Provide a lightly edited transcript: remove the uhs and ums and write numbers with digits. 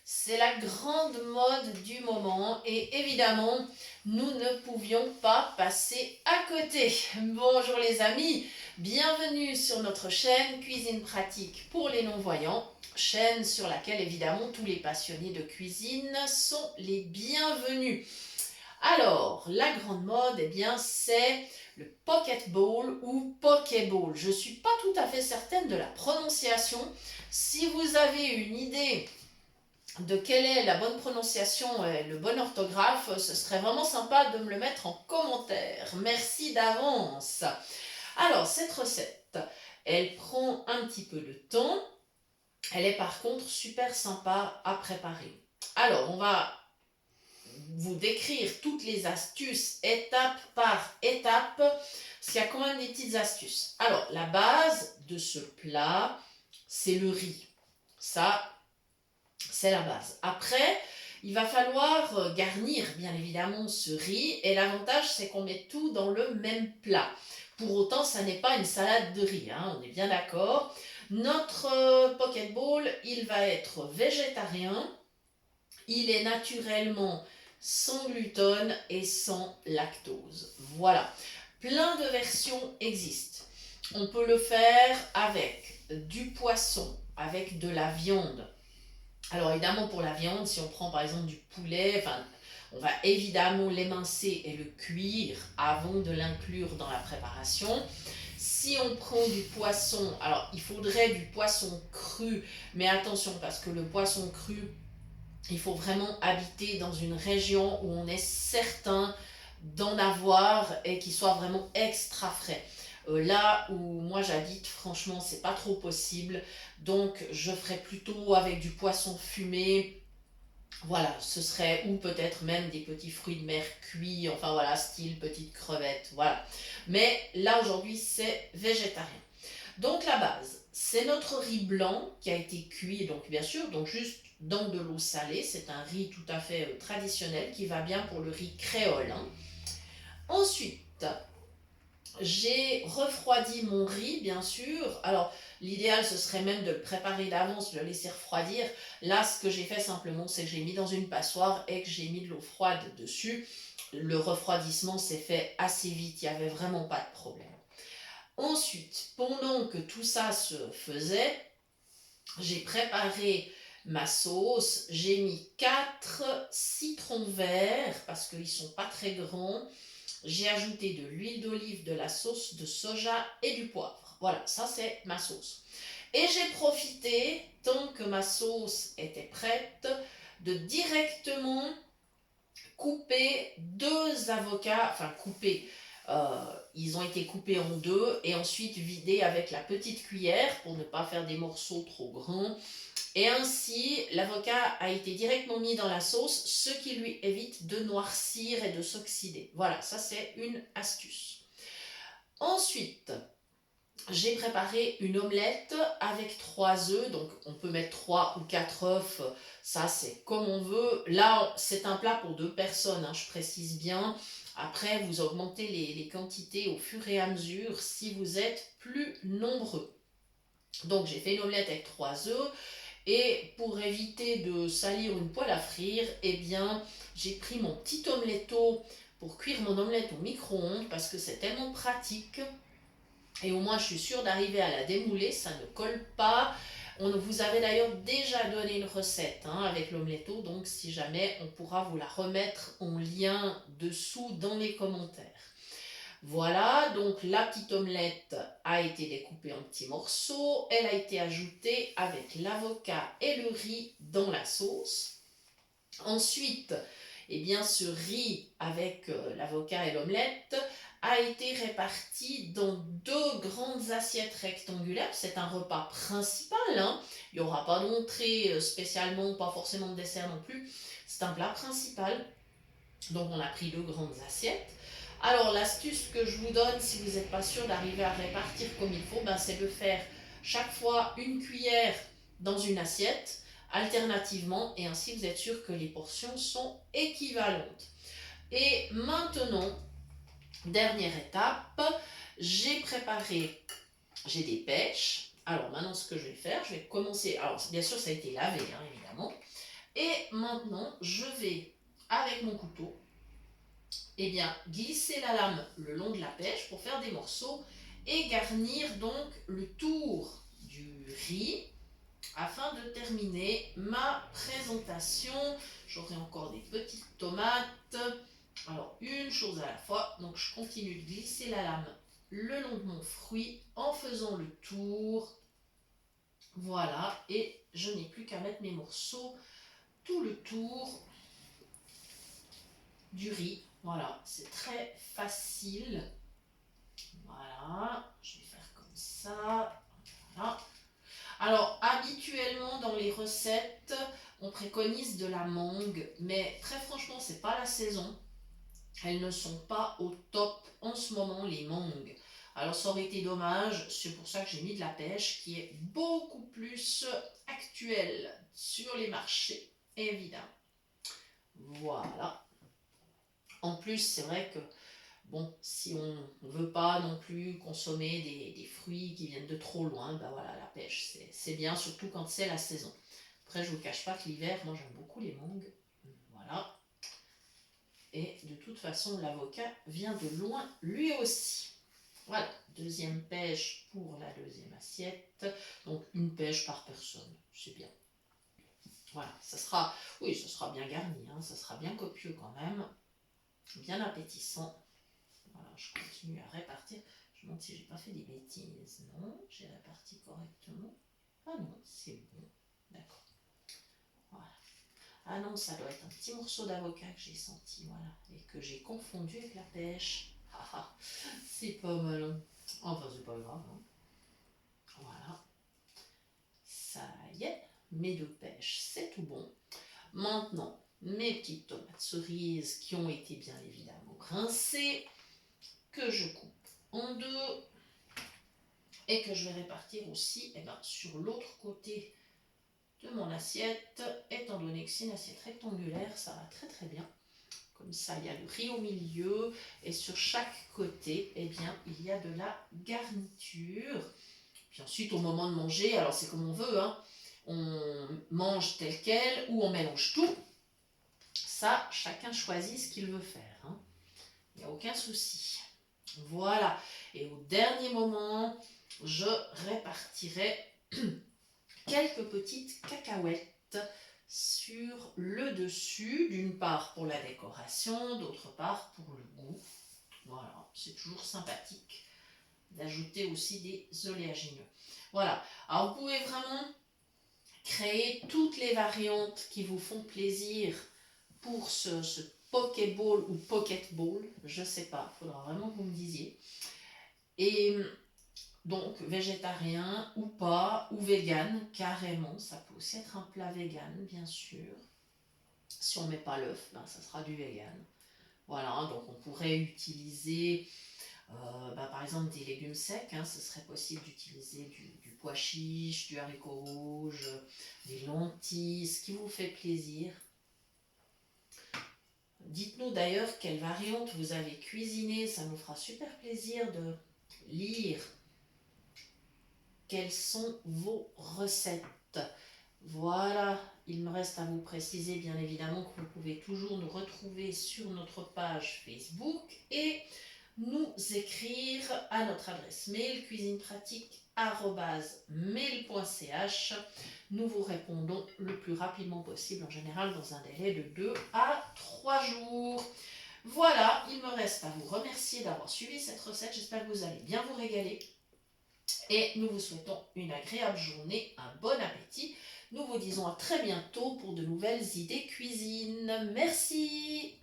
C'est la grande mode du moment et évidemment, nous ne pouvions pas passer à côté. Bonjour les amis, bienvenue sur notre chaîne Cuisine Pratique pour les non-voyants, chaîne sur laquelle évidemment tous les passionnés de cuisine sont les bienvenus. Alors, la grande mode, eh bien, c'est le pocket bowl ou pokeball. Je ne suis pas tout à fait certaine de la prononciation. Si vous avez une idée de quelle est la bonne prononciation et le bon orthographe, ce serait vraiment sympa de me le mettre en commentaire. Merci d'avance. Alors, cette recette, elle prend un petit peu de temps. Elle est par contre super sympa à préparer. Alors, on va vous décrire toutes les astuces étape par étape, parce qu'il y a quand même des petites astuces. Alors, la base de ce plat, c'est le riz. Ça, c'est la base. Après, il va falloir garnir, bien évidemment, ce riz. Et l'avantage, c'est qu'on met tout dans le même plat. Pour autant, ça n'est pas une salade de riz, hein, on est bien d'accord. Notre pocket bowl, il va être végétarien. Il est naturellement sans gluten et sans lactose. Voilà. Plein de versions existent. On peut le faire avec du poisson, avec de la viande. Alors évidemment pour la viande, si on prend par exemple du poulet, on va évidemment l'émincer et le cuire avant de l'inclure dans la préparation. Si on prend du poisson, alors il faudrait du poisson cru, mais attention parce que le poisson cru, il faut vraiment habiter dans une région où on est certain d'en avoir et qui soit vraiment extra frais. Là où moi j'habite, franchement, c'est pas trop possible. Donc, je ferais plutôt avec du poisson fumé. Voilà, ce serait, ou peut-être même des petits fruits de mer cuits, enfin voilà, style petites crevettes, voilà. Mais là aujourd'hui, c'est végétarien. Donc la base, c'est notre riz blanc qui a été cuit, donc bien sûr, donc juste dans de l'eau salée. C'est un riz tout à fait traditionnel qui va bien pour le riz créole, hein. Ensuite, j'ai refroidi mon riz, bien sûr. Alors, l'idéal, ce serait même de le préparer d'avance, de le laisser refroidir. Là, ce que j'ai fait simplement, c'est que j'ai mis dans une passoire et que j'ai mis de l'eau froide dessus. Le refroidissement s'est fait assez vite, il n'y avait vraiment pas de problème. Ensuite, pendant que tout ça se faisait, j'ai préparé ma sauce. J'ai mis 4 citrons verts parce qu'ils ne sont pas très grands. J'ai ajouté de l'huile d'olive, de la sauce de soja et du poivre. Voilà, ça c'est ma sauce. Et j'ai profité, tant que ma sauce était prête, de directement couper 2 avocats, enfin couper, ils ont été coupés en 2 et ensuite vidés avec la petite cuillère pour ne pas faire des morceaux trop grands. Et ainsi, l'avocat a été directement mis dans la sauce, ce qui lui évite de noircir et de s'oxyder. Voilà, ça c'est une astuce. Ensuite, j'ai préparé une omelette avec 3 œufs, donc on peut mettre 3 ou 4 œufs, ça c'est comme on veut. Là, c'est un plat pour 2 personnes, hein, je précise bien. Après, vous augmentez les quantités au fur et à mesure si vous êtes plus nombreux. Donc j'ai fait une omelette avec 3 œufs. Et pour éviter de salir une poêle à frire, eh bien, j'ai pris mon petit omeletto pour cuire mon omelette au micro-ondes parce que c'est tellement pratique. Et au moins, je suis sûre d'arriver à la démouler, ça ne colle pas. On vous avait d'ailleurs déjà donné une recette, hein, avec l'omeletto, donc si jamais, on pourra vous la remettre en lien dessous dans les commentaires. Voilà, donc la petite omelette a été découpée en petits morceaux. Elle a été ajoutée avec l'avocat et le riz dans la sauce. Ensuite, eh bien, ce riz avec l'avocat et l'omelette a été réparti dans 2 grandes assiettes rectangulaires. C'est un repas principal, hein. Il n'y aura pas d'entrée spécialement, pas forcément de dessert non plus. C'est un plat principal. Donc on a pris 2 grandes assiettes. Alors l'astuce que je vous donne si vous n'êtes pas sûr d'arriver à répartir comme il faut, c'est de faire chaque fois une cuillère dans une assiette alternativement et ainsi vous êtes sûr que les portions sont équivalentes. Et maintenant, dernière étape, j'ai des pêches. Alors maintenant ce que je vais faire, je vais commencer, alors bien sûr ça a été lavé, hein, évidemment. Et maintenant, je vais, avec mon couteau, eh bien, glisser la lame le long de la pêche pour faire des morceaux et garnir donc le tour du riz afin de terminer ma présentation. J'aurai encore des petites tomates. Alors, une chose à la fois. Donc, je continue de glisser la lame le long de mon fruit en faisant le tour. Voilà, et je n'ai plus qu'à mettre mes morceaux tout le tour du riz. Voilà, c'est très facile. Voilà, je vais faire comme ça. Voilà. Alors, habituellement, dans les recettes, on préconise de la mangue, mais très franchement, c'est pas la saison. Elles ne sont pas au top en ce moment, les mangues. Alors, ça aurait été dommage, c'est pour ça que j'ai mis de la pêche, qui est beaucoup plus actuelle sur les marchés, évidemment. Voilà. En plus, c'est vrai que bon, si on ne veut pas non plus consommer des fruits qui viennent de trop loin, ben voilà, la pêche, c'est bien, surtout quand c'est la saison. Après, je ne vous cache pas que l'hiver, moi j'aime beaucoup les mangues. Voilà. Et de toute façon, l'avocat vient de loin lui aussi. Voilà, deuxième pêche pour la deuxième assiette. Donc une pêche par personne, c'est bien. Voilà, ça sera, oui, ça sera bien garni, hein, ça sera bien copieux quand même, bien appétissant. Voilà, je continue à répartir. Je me demande si j'ai pas fait des bêtises. Non, j'ai réparti correctement. Ah non, c'est bon. D'accord. Voilà. Ah non, ça doit être un petit morceau d'avocat que j'ai senti, voilà, et que j'ai confondu avec la pêche. Ah ah, c'est pas mal. Enfin, c'est pas grave. Hein. Voilà. Ça y est, mes deux pêches, c'est tout bon. Maintenant, mes petites tomates cerises qui ont été bien évidemment rincées, que je coupe en deux et que je vais répartir aussi sur l'autre côté de mon assiette, étant donné que c'est une assiette rectangulaire, ça va très très bien. Comme ça, il y a le riz au milieu et sur chaque côté, il y a de la garniture. Puis ensuite, au moment de manger, alors c'est comme on veut, hein, on mange tel quel ou on mélange tout. Ça, chacun choisit ce qu'il veut faire. Hein. Il n'y a aucun souci. Voilà. Et au dernier moment, je répartirai quelques petites cacahuètes sur le dessus, d'une part pour la décoration, d'autre part pour le goût. Voilà, c'est toujours sympathique d'ajouter aussi des oléagineux. Voilà, alors vous pouvez vraiment créer toutes les variantes qui vous font plaisir pour ce Pokéball ou Pocketball, je ne sais pas, il faudra vraiment que vous me disiez. Et donc, végétarien ou pas, ou vegan, carrément. Ça peut aussi être un plat vegan, bien sûr. Si on ne met pas l'œuf, ça sera du vegan. Voilà, donc on pourrait utiliser, par exemple, des légumes secs. Hein, ce serait possible d'utiliser du pois chiche, du haricot rouge, des lentilles, ce qui vous fait plaisir. Dites-nous d'ailleurs quelle variante vous avez cuisiné, ça nous fera super plaisir de lire quelles sont vos recettes. Voilà, il me reste à vous préciser bien évidemment que vous pouvez toujours nous retrouver sur notre page Facebook et nous écrire à notre adresse mail cuisinepratique@mail.ch. Nous vous répondons le plus rapidement possible, en général dans un délai de 2 à 3 jours. Voilà, il me reste à vous remercier d'avoir suivi cette recette. J'espère que vous allez bien vous régaler. Et nous vous souhaitons une agréable journée, un bon appétit. Nous vous disons à très bientôt pour de nouvelles idées cuisine. Merci!